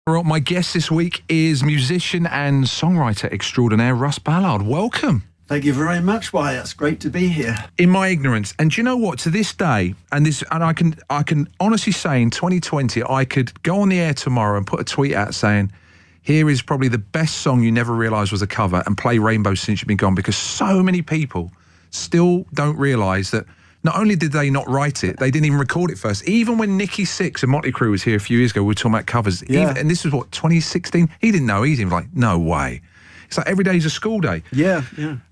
Well, my guest this week is musician and songwriter extraordinaire Russ Ballard. Welcome. Thank you very much, Wyatt. It's great to be here. In my ignorance, and do you know what? To this day, and I can honestly say, in 2020, I could go on the air tomorrow and put a tweet out saying, "Here is probably the best song you never realised was a cover," and play Rainbow Since You've Been Gone, because so many people still don't realise that. Not only did they not write it, they didn't even record it first. Even when Nicky Six and Motley Crue was here a few years ago, we were talking about covers. Yeah. And this was, what, 2016? He didn't know. He was like, no way. It's like every day's a school day. Yeah.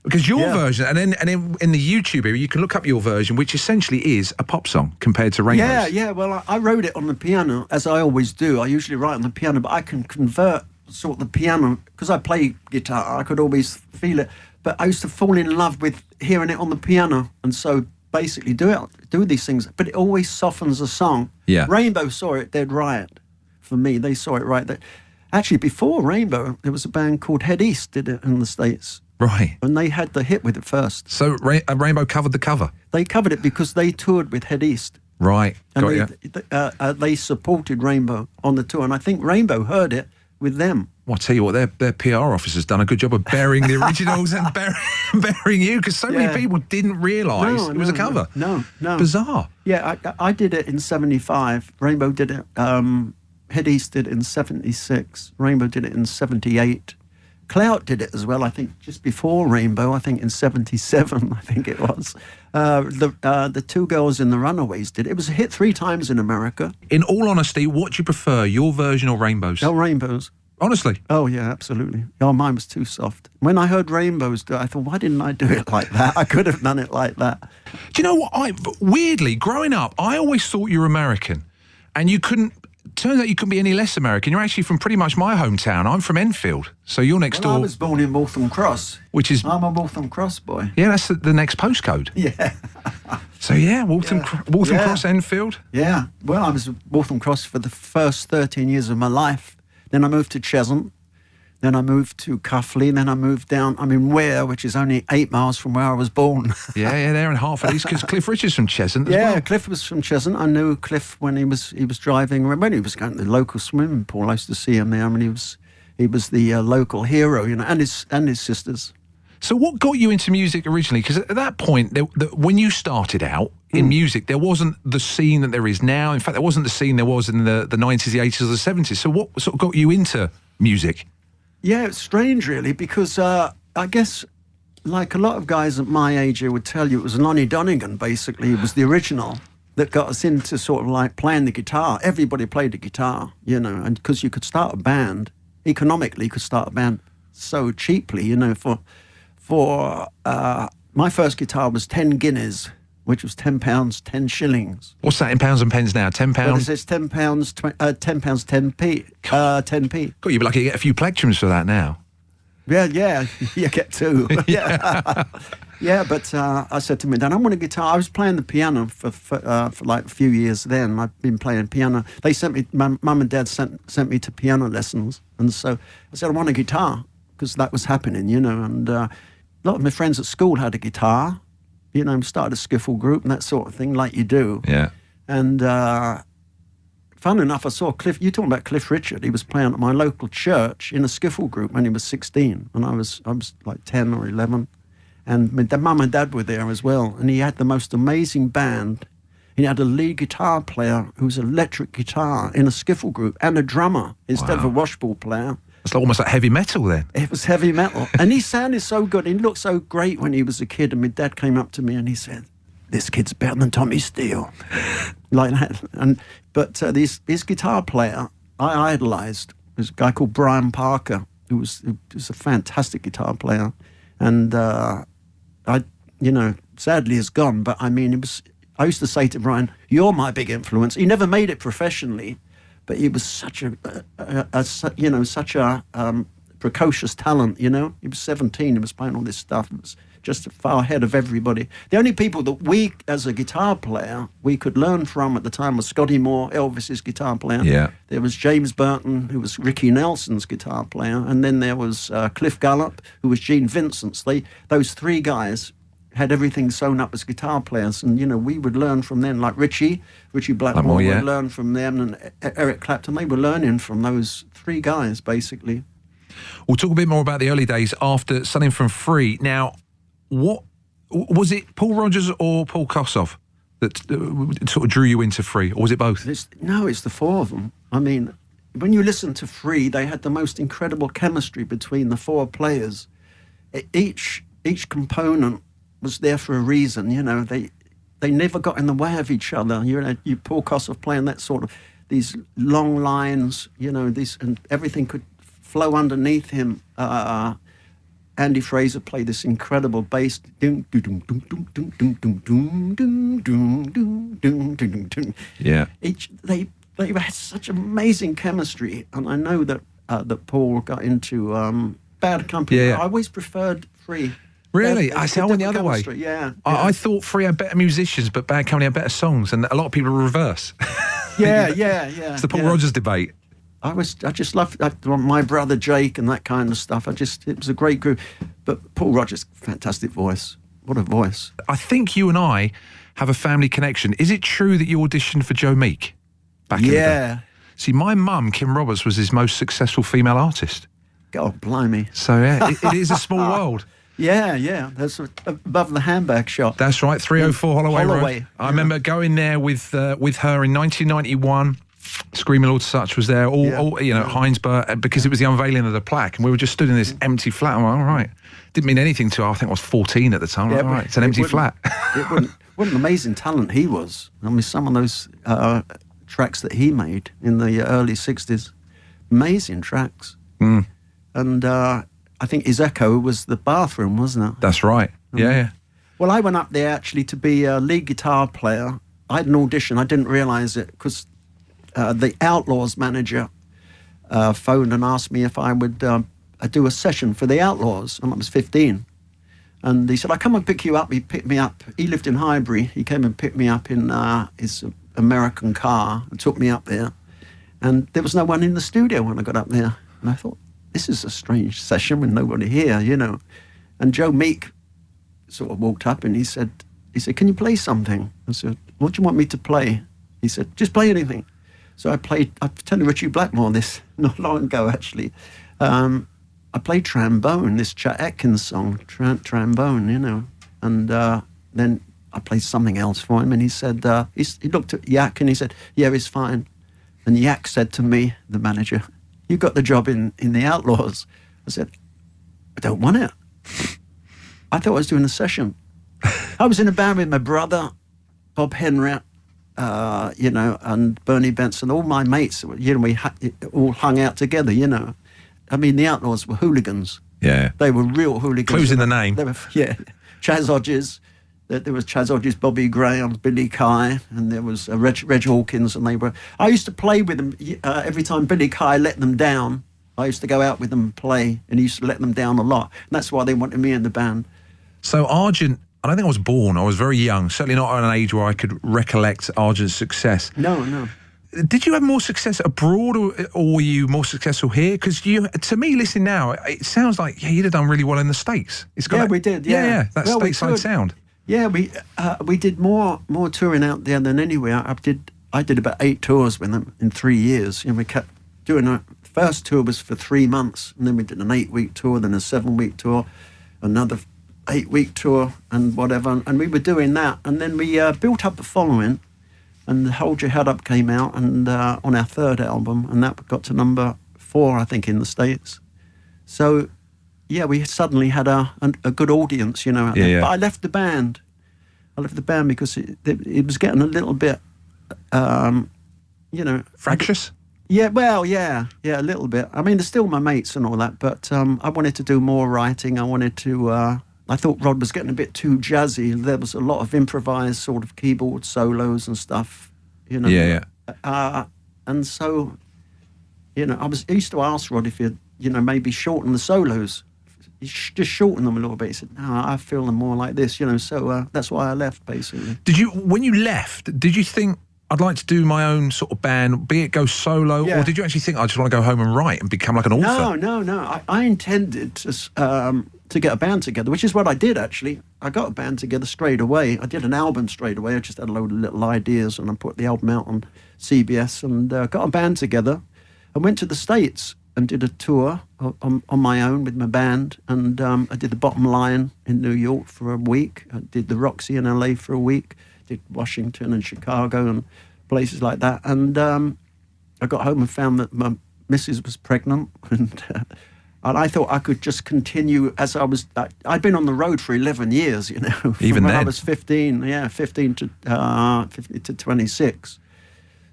Because your version, and then in the YouTube area, you can look up your version, which essentially is a pop song compared to Rainbows. Yeah. Well, I wrote it on the piano, as I always do. I usually write on the piano, but I can convert sort of the piano, because I play guitar, I could always feel it. But I used to fall in love with hearing it on the piano, and so basically do these things, but it always softens the song. Yeah. Rainbow saw it dead right. For me, they saw it right. Actually, before Rainbow, there was a band called Head East did it in the States. Right. And they had the hit with it first. So Rainbow covered the cover? They covered it because they toured with Head East. Right. And they supported Rainbow on the tour, and I think Rainbow heard it with them. Well, I'll tell you what, their PR officer's done a good job of burying the originals and burying you, because so many people didn't realise it was a cover. No. Bizarre. Yeah, I did it in 75. Rainbow did it. Head East did it in 76. Rainbow did it in 78. Clout did it as well, I think, just before Rainbow, I think in 77, I think it was. The two girls in the Runaways did it. It was a hit 3 times in America. In all honesty, what do you prefer, your version or Rainbow's? Oh, Rainbows. Honestly? Oh, yeah, absolutely. Oh, mine was too soft. When I heard Rainbows do it, I thought, why didn't I do it like that? I could have done it like that. Do you know what? Weirdly, growing up, I always thought you were American, and turns out you couldn't be any less American. You're actually from pretty much my hometown. I'm from Enfield, so you're next door. I was born in Waltham Cross. I'm a Waltham Cross boy. Yeah, that's the next postcode. Yeah. So yeah, Waltham Cross, Enfield. Yeah. Well, I was at Waltham Cross for the first 13 years of my life. Then I moved to Cheshunt. Then I moved to Cuffley. Then I moved down. I'm in Ware, which is only 8 miles from where I was born. yeah, there in Hertford East, because Cliff Richard's from Cheshunt as well. Yeah, Cliff was from Cheshunt. I knew Cliff when he was driving. When he was going to the local swimming pool, I used to see him there. I mean, he was the local hero, you know, and his sisters. So what got you into music originally? Because at that point, when you started out in music, there wasn't the scene that there is now. In fact, there wasn't the scene there was in the 90s, the 80s, or the 70s. So what sort of got you into music? Yeah, it's strange, really, because I guess, like a lot of guys at my age, I would tell you it was Lonnie Donegan, basically. It was the original that got us into sort of like playing the guitar. Everybody played the guitar, you know, and because you could start a band, economically, you could start a band so cheaply, you know, for my first guitar was 10 guineas, which was £10, 10 shillings. What's that in pounds and pence now? £10? Well, it's £10, 10p. 10p. God, you'd be lucky to get a few plectrums for that now. Yeah, you get 2. Yeah, but I said to my dad, I want a guitar. I was playing the piano for like a few years then. I've been playing piano. They sent me, my mum and dad sent me to piano lessons. And so I said, I want a guitar, because that was happening, you know. And a lot of my friends at school had a guitar, you know, started a skiffle group and that sort of thing, like you do. Yeah. And fun enough, I saw Cliff, you're talking about Cliff Richard, he was playing at my local church in a skiffle group when he was 16, and I was like 10 or 11. And my mum and dad were there as well, and he had the most amazing band. He had a lead guitar player who was electric guitar in a skiffle group, and a drummer instead of a washboard player. It's almost like heavy metal then. It was heavy metal. And he sounded so good. He looked so great when he was a kid. And my dad came up to me and he said, "This kid's better than Tommy Steele." Like that. But this guitar player I idolised was a guy called Brian Parker, who was a fantastic guitar player. And sadly is gone. But I mean, I used to say to Brian, "You're my big influence." He never made it professionally, but he was such a precocious talent, you know. He was 17, he was playing all this stuff. It was just far ahead of everybody. The only people that we, as a guitar player, we could learn from at the time was Scotty Moore, Elvis's guitar player. Yeah. There was James Burton, who was Ricky Nelson's guitar player. And then there was Cliff Gallup, who was Gene Vincent's. Those 3 guys had everything sewn up as guitar players, and we would learn from them. Like Richie Blackmore would learn from them, and Eric Clapton. They were learning from those three guys basically. We'll talk a bit more about the early days after Something from Free. Now, what was it? Paul Rodgers or Paul Kossoff that sort of drew you into Free, or was it both? It's the four of them. I mean, when you listen to Free, they had the most incredible chemistry between the four players. Each component was there for a reason. They never got in the way of each other. You Paul Kossoff playing that sort of these long lines. And everything could flow underneath him. Andy Fraser played this incredible bass. Yeah. They had such amazing chemistry, and I know that Paul got into Bad Company. Yeah. I always preferred Free. Really? I went the other way. Yeah. I thought Free had better musicians, but Bad Company had better songs, and a lot of people reverse. Yeah. It's the Paul Rodgers debate. I just loved My Brother Jake and that kind of stuff. it was a great group. But Paul Rodgers, fantastic voice. What a voice. I think you and I have a family connection. Is it true that you auditioned for Joe Meek back in the day? See, my mum, Kim Roberts, was his most successful female artist. God, blimey. So, yeah, it is a small world. Yeah. That's above the handbag shop. That's right, 304 Holloway Road. Yeah. I remember going there with her in 1991. Screaming Lord Such was there, Heinz Burt, because it was the unveiling of the plaque, and we were just stood in this empty flat. I'm like, all right. Didn't mean anything to her. I think I was 14 at the time. All right, it's an empty flat. What an amazing talent he was. I mean, some of those tracks that he made in the early 60s, amazing tracks. Mm. And I think his echo was the bathroom, wasn't it? That's right. Yeah. Well, I went up there actually to be a lead guitar player. I had an audition. I didn't realise it because the Outlaws manager phoned and asked me if I would do a session for the Outlaws, and I was 15. And he said, I'll come and pick you up. He picked me up. He lived in Highbury. He came and picked me up in his American car and took me up there. And there was no one in the studio when I got up there. And I thought, this is a strange session with nobody here, And Joe Meek sort of walked up and he said, can you play something? I said, what do you want me to play? He said, just play anything. So I was telling Richie Blackmore this not long ago, actually. I played trombone, this Chet Atkins song, trombone, And then I played something else for him, and he said, he looked at Yak and he said, yeah, it's fine. And Yak said to me, the manager, you got the job in the Outlaws. I said, I don't want it. I thought I was doing a session. I was in a band with my brother, Bob Henry, and Bernie Benson, all my mates, we all hung out together, I mean, the Outlaws were hooligans. Yeah. They were real hooligans. Clues in the name. They were, Chaz Hodges. There was Chaz Hodges, Bobby Graham, Billy Kye, and there was Reg Hawkins, and I used to play with them every time Billy Kye let them down. I used to go out with them and play, and he used to let them down a lot. And that's why they wanted me in the band. So Argent, I don't think I was born. I was very young, certainly not at an age where I could recollect Argent's success. No. Did you have more success abroad, or were you more successul here? Because to me, listening now, it sounds like you'd have done really well in the States. It's got we did. Yeah, that stateside sound. Yeah, we did more touring out there than anywhere. I did about 8 tours with them in 3 years. We kept doing our first tour was for 3 months, and then we did an 8-week tour, then a 7-week tour, another 8-week tour, and whatever. And we were doing that, and then we built up a following. And Hold Your Head Up came out, and on our 3rd album, and that got to number 4, I think, in the States. So, yeah, we suddenly had a good audience, out there. But I left the band. Because it was getting a little bit, Fractious? Yeah, well, yeah, a little bit. I mean, they're still my mates and all that, but I wanted to do more writing. I wanted to... I thought Rod was getting a bit too jazzy. There was a lot of improvised sort of keyboard solos and stuff, Yeah. And so, I used to ask Rod if he'd, maybe shorten the solos. Just shorten them a little bit. He said, no, I feel them more like this, so that's why I left, basically. When you left, did you think, I'd like to do my own sort of band, be it go solo, or did you actually think, I just want to go home and write and become like an author? No. I intended to to get a band together, which is what I did, actually. I got a band together straight away. I did an album straight away. I just had a load of little ideas, and I put the album out on CBS and got a band together. I went to the States and did a tour on my own with my band, and I did the Bottom Line in New York for a week. I did the Roxy in LA for a week, did Washington and Chicago and places like that. And I got home and found that my missus was pregnant, and I thought I could just continue as I was. I'd been on the road for 11 years, you know. Even when then? I was 15, 15 to 26.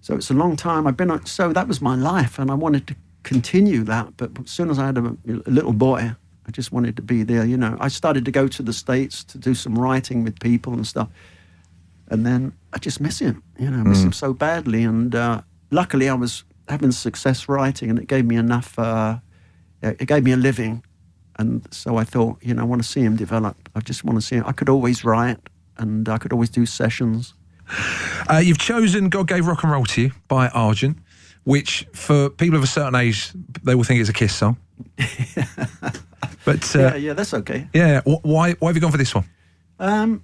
So it's a long time. So that was my life, and I wanted to continue that. But as soon as I had a little boy, I just wanted to be there, you know. I started to go to the States to do some writing with people and stuff. And then I just miss him, you know, miss him so badly. And luckily I was having success writing, and it gave me enough... it gave me a living, and so I thought, you know, I want to see him develop. I just want to see him. I could always write, and I could always do sessions. You've chosen God Gave Rock and Roll to You by Argent, which for people of a certain age, they will think it's a Kiss song. But yeah, that's okay. Yeah, why have you gone for this one?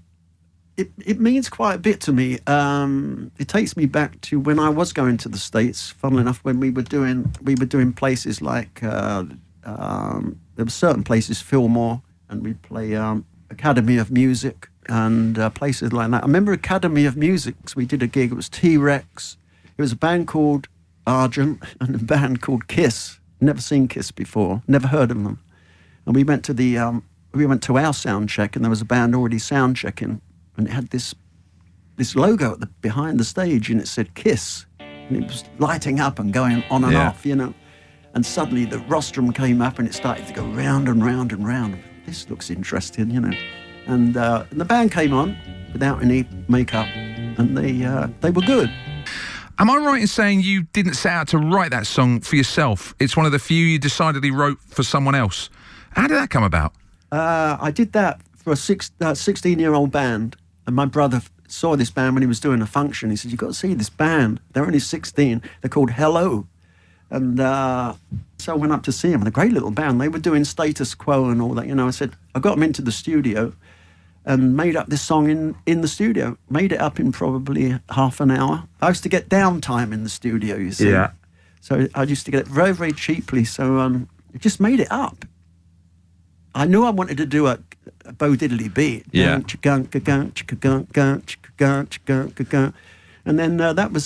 It means quite a bit to me. It takes me back to when I was going to the States. Funnily enough, when we were doing places like there were certain places, Fillmore, and we'd play Academy of Music and places like that. I remember Academy of Music, because we did a gig. It was T-Rex. It was a band called Argent and a band called Kiss. Never seen Kiss before. Never heard of them. And we went to our sound check, and there was a band already sound checking. And it had this logo behind the stage, and it said Kiss. And it was lighting up and going on and off, you know. And suddenly the rostrum came up, and it started to go round and round and round. This looks interesting, you know. And the band came on without any makeup, and they were good. Am I right in saying you didn't set out to write that song for yourself? It's one of the few you decidedly wrote for someone else. How did that come about? I did that for a 16-year-old band. And my brother saw this band when he was doing a function. He said, "You've got to see this band. They're only 16. They're called Hello." And so I went up to see them. And a great little band. They were doing Status Quo and all that. You know, I said, I got them into the studio and made up this song in the studio. Made it up in probably half an hour. I used to get downtime in the studio, you see. Yeah. So I used to get it very, very cheaply. So I just made it up. I knew I wanted to do a Bo Diddley beat. Yeah. And then that was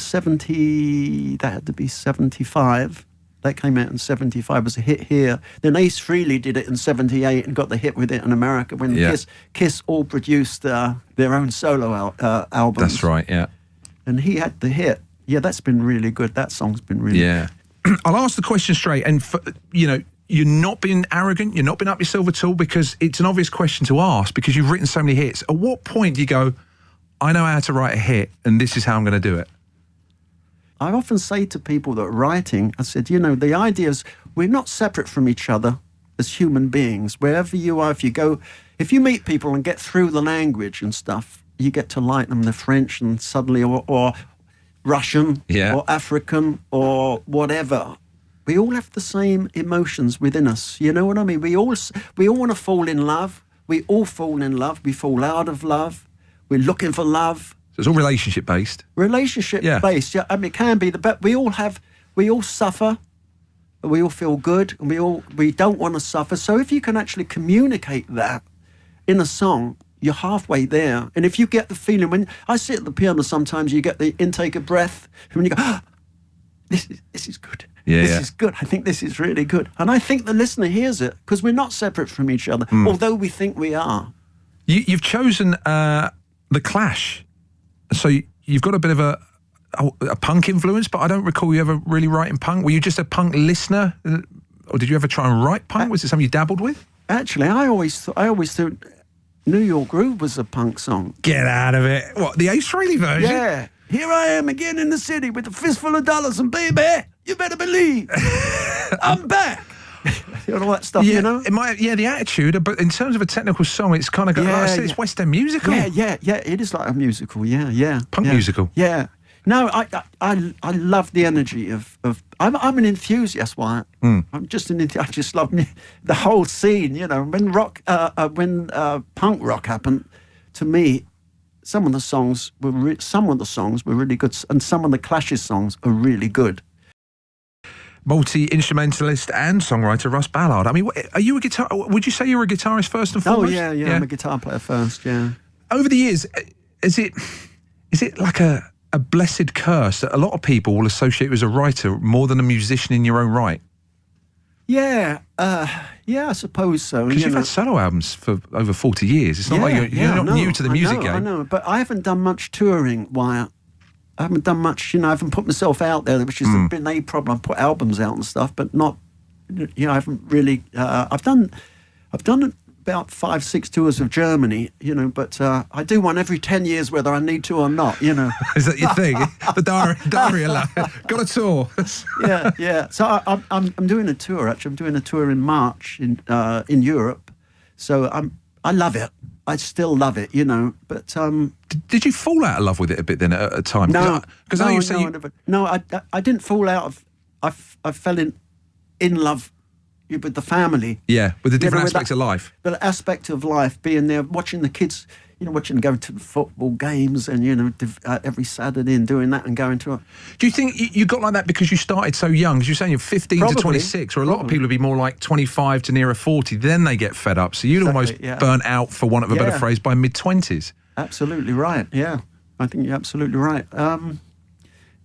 70. That had to be 75. That came out in 75. Was a hit here. Then Ace Frehley did it in 78 and got the hit with it in America when Kiss all produced their own solo albums. That's right. Yeah. And he had the hit. Yeah, that's been really good. That song's been really good. I'll ask the question straight, and you know. You're not being arrogant, you're not being up yourself at all, because it's an obvious question to ask, because you've written so many hits. At what point do you go, I know how to write a hit, and this is how I'm going to do it? I often say to people that are writing, I said, you know, the idea is we're not separate from each other as human beings. Wherever you are, if you meet people and get through the language and stuff, you get to like them, the French and suddenly, or Russian, or African, or whatever. We all have the same emotions within us. You know what I mean? We all want to fall in love. We all fall in love. We fall out of love. We're looking for love. So it's all relationship based. Relationship based. Yeah. I mean, it can be but we all suffer. We all feel good, and we don't want to suffer. So if you can actually communicate that in a song, you're halfway there. And if you get the feeling, when I sit at the piano, sometimes you get the intake of breath, and when you go, this is good. This is good. I think this is really good. And I think the listener hears it, because we're not separate from each other, although we think we are. You've chosen The Clash. So you've got a bit of a punk influence, but I don't recall you ever really writing punk. Were you just a punk listener? Or did you ever try and write punk? Was it something you dabbled with? Actually, I always thought New York Groove was a punk song. Get out of it. What, the Ace Frehley version? Yeah. Here I am again in the city with a fistful of dollars, and baby, you better believe I'm back. You know, all that stuff, you know? The attitude, but in terms of a technical song, it's kind of, it's West End musical. Yeah, it is like a musical, yeah. Punk musical. Yeah. No, I love the energy of I'm an enthusiast, Wyatt. I'm just I just love the whole scene. You know, when punk rock happened, to me, some of the songs were really good, and some of the Clash's songs are really good. Multi-instrumentalist and songwriter Russ Ballard. I mean, are you a guitar? Would you say you're a guitarist first and foremost? Oh yeah. I'm a guitar player first. Yeah. Over the years, is it like a blessed curse that a lot of people will associate you as a writer more than a musician in your own right? Yeah, I suppose so. Because you've had solo albums for over 40 years. It's not like you're not new to the music game. I know, but I haven't done much touring, Wyatt. I haven't done much, I haven't put myself out there, which has been a problem. I've put albums out and stuff, but not, I haven't really, I've done about 5-6 tours of Germany, but I do one every 10 years whether I need to or not, Is that your thing? The diary got a tour. Yeah. So I'm doing a tour, actually. I'm doing a tour in March in Europe. So I love it. I still love it, but... Did you fall out of love with it a bit then at a time? No. Because I didn't fall out of... I fell in love with the family. Yeah, with the different aspects of life. The aspect of life, being there, watching the kids, watching them go to the football games and, every Saturday and doing that and going to... Do you think you got like that because you started so young? Because you're saying you're 15 to 26, or a lot of people would be more like 25 to nearer 40, then they get fed up. So you'd almost burnt out, for want of a better phrase, by mid-20s. Absolutely right, yeah. I think you're absolutely right.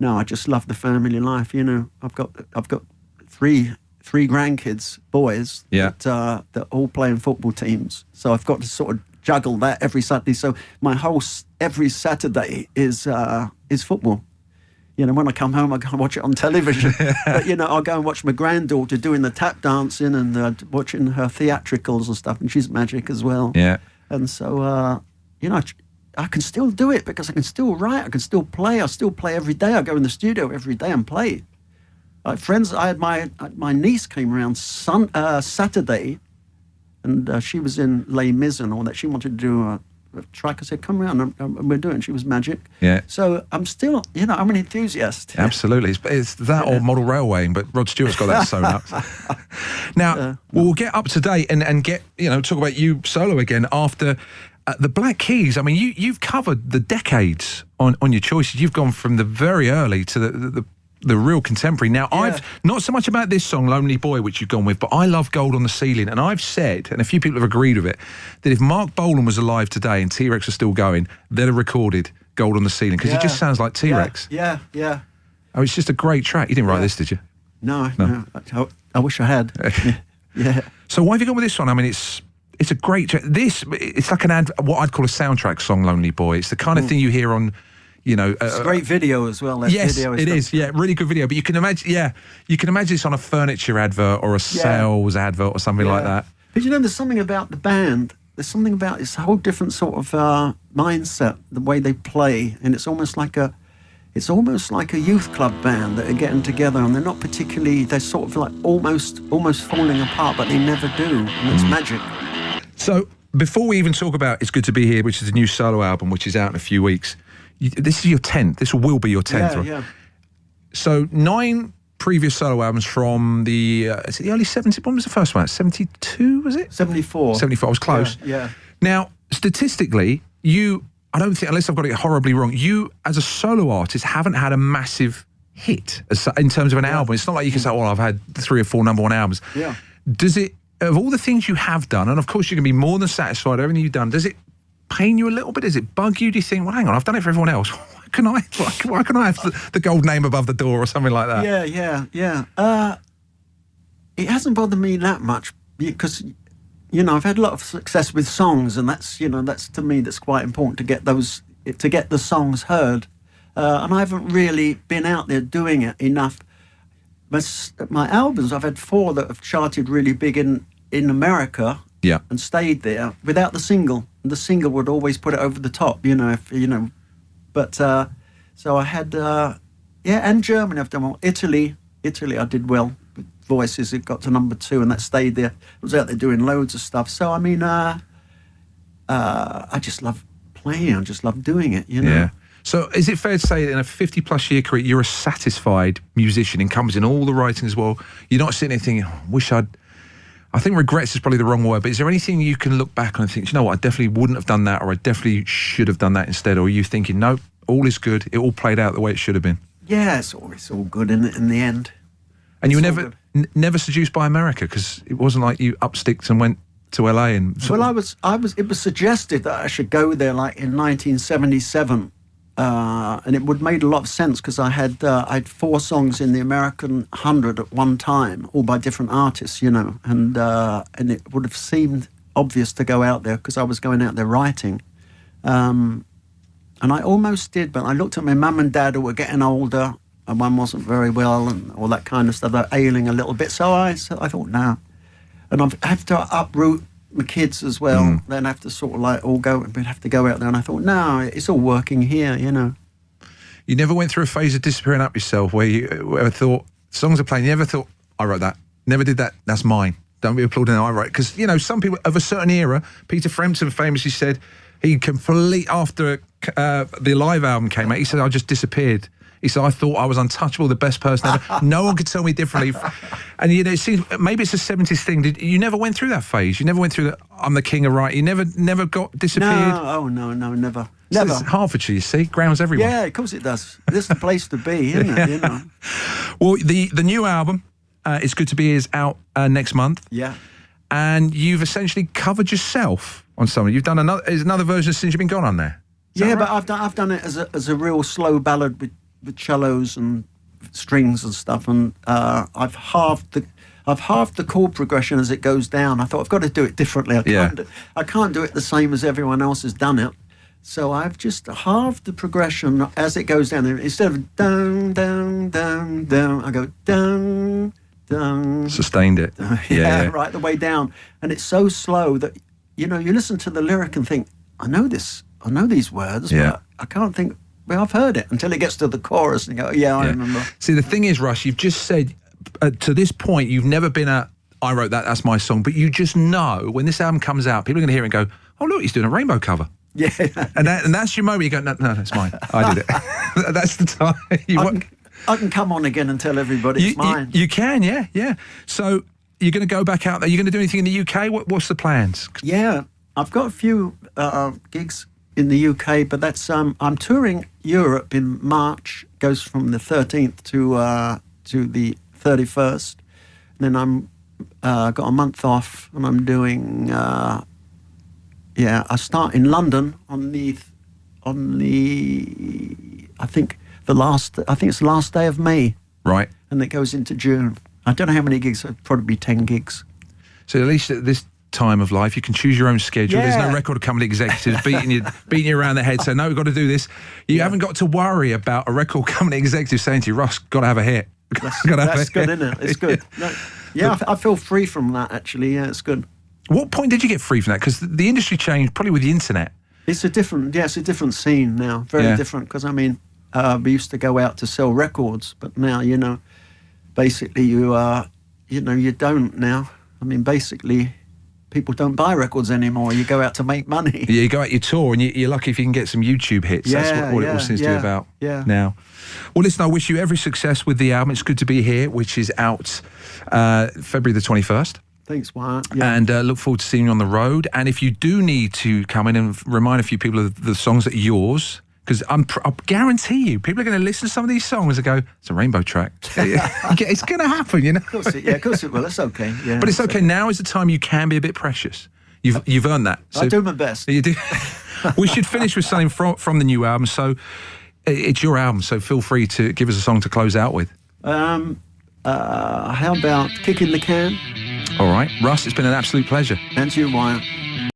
No, I just love the family life, I've got three grandkids, boys, that all play in football teams. So I've got to sort of juggle that every Saturday. So my whole every Saturday is football. When I come home, I go and watch it on television. But I'll go and watch my granddaughter doing the tap dancing and watching her theatricals and stuff. And she's magic as well. Yeah. And so I can still do it because I can still write. I can still play. I still play every day. I go in the studio every day and play. Friends, I had my niece came around Saturday, and she was in Les Mis and all that. She wanted to do a track. I said, "Come around, and we're doing." She was magic. Yeah. So I'm still, I'm an enthusiast. Absolutely, it's that or model railwaying, but Rod Stewart's got that sewn up. Now we'll get up to date and get talk about you solo again after. The Black Keys, I mean, you've covered the decades on your choices. You've gone from the very early to the real contemporary. Now, I've not so much about this song, Lonely Boy, which you've gone with, but I love Gold on the Ceiling. And I've said, and a few people have agreed with it, that if Mark Bolan was alive today and T-Rex was still going, they'd have recorded Gold on the Ceiling, because it just sounds like T-Rex. Yeah. Oh, it's just a great track. You didn't write this, did you? No. I wish I had. Yeah. So why have you gone with this one? I mean, it's a great track. It's like what I'd call a soundtrack song, Lonely Boy. It's the kind of thing you hear on... it's a great video as well. Yes, it is. Yeah, really good video. But you can imagine, this on a furniture advert or a sales advert or something like that. But there's something about the band. There's something about it's a whole different sort of mindset, the way they play, and it's almost like a youth club band that are getting together, and they're not particularly. They're sort of like almost falling apart, but they never do, and it's magic. So before we even talk about "It's Good to Be Here," which is a new solo album, which is out in a few weeks. This is your 10th. This will be your 10th. Yeah. So 9 previous solo albums from the early 70s. When was the first one? 72, was it? 74. 74. I was close. Yeah. Now, statistically, I don't think, unless I've got it horribly wrong, you as a solo artist haven't had a massive hit in terms of an album. It's not like you can say, "Oh, I've had 3 or 4 number 1 albums." Yeah. Does it, of all the things you have done, and of course you can be more than satisfied with everything you've done, does it pain you a little bit? Does it bug you? Do you think, well, hang on, I've done it for everyone else. Why can I have the gold name above the door or something like that? Yeah. It hasn't bothered me that much because, I've had a lot of success with songs, and that's to me, that's quite important to get the songs heard. And I haven't really been out there doing it enough. But my albums, I've had 4 that have charted really big in America. Yeah. And stayed there without the single. And the single would always put it over the top, But so I had, and Germany I've done well. Italy I did well with Voices. It got to number 2, and that stayed there. I was out there doing loads of stuff. So I just love playing. I just love doing it. Yeah. So is it fair to say that in a 50-plus year career, you're a satisfied musician, encompassing all the writing as well? You're not sitting there thinking, I think regrets is probably the wrong word, but is there anything you can look back on and think, you know what, I definitely wouldn't have done that, or I definitely should have done that instead? Or are you thinking, no, all is good, it all played out the way it should have been? Yeah, it's all good in the end. And you were never seduced by America, because it wasn't like you upsticked and went to LA and... It was suggested that I should go there like in 1977. And it would made a lot of sense because I had 4 songs in the American 100 at one time, all by different artists, you know, and it would have seemed obvious to go out there because I was going out there writing, and I almost did, but I looked at my mum and dad who were getting older, and one wasn't very well, and all that kind of stuff. They're ailing a little bit, so I thought, no, and I have to uproot my kids as well, then have to sort of like we'd have to go out there, and I thought, no, it's all working here, you know. You never went through a phase of disappearing up yourself where you ever thought, songs are playing, you never thought, I wrote that, never did that, that's mine, don't be applauding I wrote, because, you know, some people of a certain era, Peter Frampton famously said, after the Live album came out, he said, I just disappeared. He said, I thought I was untouchable, the best person ever. No one could tell me differently. And, you know, it seems, maybe it's a 70s thing. You never went through that phase? You never went through that, I'm the king of writing? You never got disappeared? No, never. So Never. it's Hertfordshire, you see, grounds everywhere. Yeah, of course it does. This is the place to be, isn't it? You know. Well, the new album, It's Good to Be, is out next month. Yeah. And you've essentially covered yourself on something. You've done another version since you've been gone on there. Yeah, right? But I've done it as a real slow ballad with cellos and strings and stuff, and I've halved the chord progression as it goes down. I thought I've got to do it differently. I can't do it the same as everyone else has done it. So I've just halved the progression as it goes down. Instead of down, down, down, down, I go down, down. Sustained it. Yeah, right the way down. And it's so slow that, you know, you listen to the lyric and think, I know these words, but I can't think, well, I've heard it, until it gets to the chorus and you go, I remember. See, the thing is, Russ, you've just said, to this point, you've never been I wrote that, that's my song, but you just know when this album comes out, people are going to hear it and go, oh, look, he's doing a Rainbow cover. Yeah. And that's your moment. You go, no, that's mine. I did it. That's the time. I can come on again and tell everybody it's mine. You can, yeah. So you're going to go back out there. You're going to do anything in the UK? What's the plans? Yeah, I've got a few gigs in the UK, but that's I'm touring Europe in March. Goes from the 13th to the 31st. And then I'm got a month off, and I'm doing. I start in London on the I think it's the last day of May. Right. And it goes into June. I don't know how many gigs. It'll probably be 10 gigs. So at least at this time of life, you can choose your own schedule. There's no record company executives beating you around the head saying, no, we've got to do this. You haven't got to worry about a record company executive saying to you, Ross, got to have a hit. That's good, isn't it? It's good. I feel free from that, actually. Yeah, it's good. What point did you get free from that? Because the industry changed probably with the internet. It's a different scene now. Very different. Because, I mean, we used to go out to sell records, but now, you know, basically you don't now. I mean, basically, people don't buy records anymore. You go out to make money. Yeah, you go out your tour, and you're lucky if you can get some YouTube hits. That's what it all seems to be about now. Well, listen, I wish you every success with the album. It's Good to Be Here, which is out February the 21st. Thanks, Wyatt. Yeah. And look forward to seeing you on the road. And if you do need to come in and remind a few people of the songs that are yours, because I guarantee you, people are going to listen to some of these songs and go, it's a Rainbow track. It's going to happen, you know? Of course it will. It's okay. Yeah, but it's okay. Now is the time you can be a bit precious. You've earned that. So I do my best. You do. We should finish with something from the new album. So it's your album, so feel free to give us a song to close out with. How about Kicking the Can? All right. Russ, it's been an absolute pleasure. And to you, Wyatt.